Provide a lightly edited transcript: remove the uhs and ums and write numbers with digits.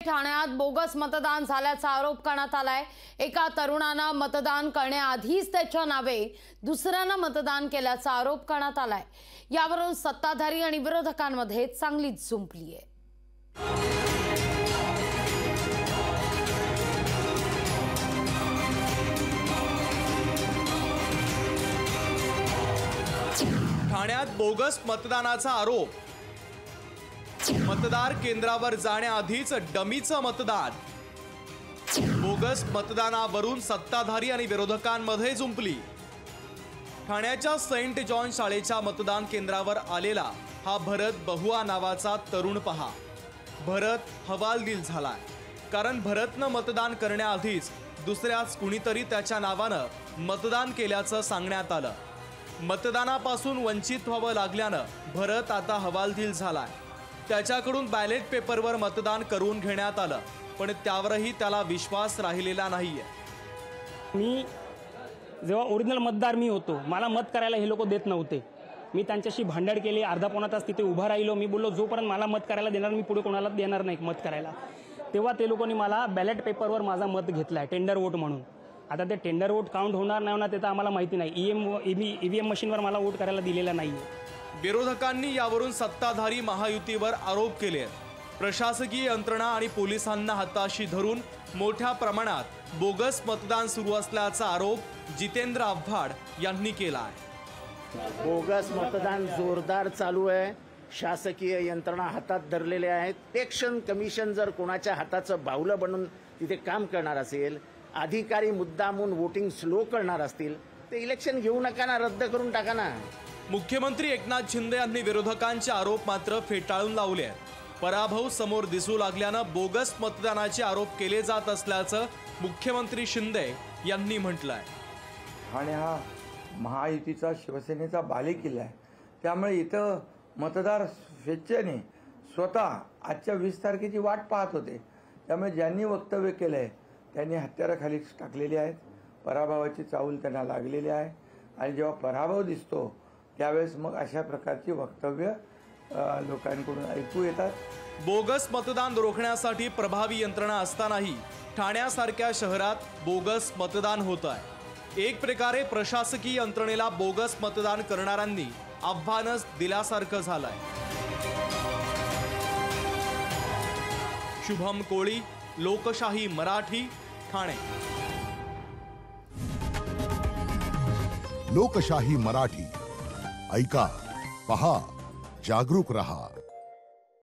ठाण्यात बोगस मतदान झाल्याचा आरोप करण्यात आलाय। एका तरुणानं मतदान करण्याआधीच त्याच्या नावे दुसऱ्यानं मतदान केल्याचा आरोप करण्यात आलाय। यावरून सत्ताधारी आणि विरोधकांमध्ये चांगलीच जुंपली आहे। ठाण्यात बोगस मतदानाचा आरोप। मतदार केंद्रावर जाण्याआधीच डमीचं मतदान। बोगस मतदानावरून सत्ताधारी आणि विरोधकांमध्ये जुंपली। ठाण्याच्या सेंट जॉन शाळेच्या मतदान केंद्रावर आलेला हा भरत बहुआ नावाचा तरुण पहा। भरत हवालदिल झालाय, कारण भरतनं मतदान करण्याआधीच दुसऱ्याच कुणीतरी त्याच्या नावानं मतदान केल्याचं सांगण्यात आलं। मतदानापासून वंचित व्हावं लागल्यानं भरत आता हवालदिल झालाय। त्याच्याकडून बॅलेट पेपरवर मतदान करून घेण्यात आलं, पण त्यावरही त्याला विश्वास राहिलेला नाहीये। मी जेव्हा ओरिजिनल मतदार मी होतो, मला मत करायला हे लोक देत नव्हते। मी त्यांच्याशी भांडण केले, अर्धा पाऊण तास तिथे उभा राहिलो। मी बोललो जोपर्यंत मला मत करायला देणार मी पुढे कोणाला देणार नाही मत करायला। तेव्हा ते लोकांनी मला बॅलेट पेपरवर माझा मत घेतलाय, टेंडर वोट म्हणून। आता ते टेंडर वोट काउंट होणार नाही होणार ते तर आम्हाला माहिती नाही। ईव्हीएम मशीनवर मला वोट करायला दिलेला नाहीये। विरोधकांनी यावरून सत्ताधारी महायुतीवर आरोप केले। प्रशासकीय यंत्रणा आणि पोलिसांना हाताशी धरून मोठ्या प्रमाणात बोगस मतदान सुरू असल्याचा आरोप जितेंद्र आव्हाड यांनी केला आहे। बोगस मतदान जोरदार चालू आहे। शासकीय यंत्रणा हातात धरलेल्या आहेत। इलेक्शन कमिशन जर कोणाच्या हाताचं बाहुलं बनून तिथे काम करणार असेल, अधिकारी मुद्दामून वोटिंग स्लो करणार असतील, ते इलेक्शन घेऊ नका ना, रद्द करून टाका ना। मुख्यमंत्री एकनाथ शिंदे यांनी विरोधकांचे आरोप मात्र फेटाळून लावले आहेत। पराभव समोर दिसू लागल्यानं बोगस मतदानाचे आरोप केले जात असल्याचं मुख्यमंत्री शिंदे यांनी म्हटलंय। ठाणे हा महायुतीचा शिवसेनेचा बालेकिल्ला आहे, त्यामुळे इथं मतदार स्वेच्छेने स्वतः आजच्या 20 तारखेची वाट पाहत होते। त्यामुळे ज्यांनी वक्तव्य केलंय त्यांनी हत्यारं खाली टाकलेली आहेत। पराभवाची चाहूल त्यांना लागलेली आहे आणि जेव्हा पराभव दिसतो त्यावेळेस मग अशा प्रकारची वक्तव्य लोकांकडून ऐकू येतात। बोगस मतदान रोखण्यासाठी प्रभावी यंत्रणा असतानाही ठाण्यासारख्या शहरात बोगस मतदान होत आहे। एक प्रकारे प्रशासकीय यंत्रणेला बोगस मतदान करणाऱ्यांनी आव्हानच दिल्यासारखं झालंय। शुभम कोळी, लोकशाही मराठी, ठाणे। लोकशाही मराठी ऐका, पहा, जागरूक रहा।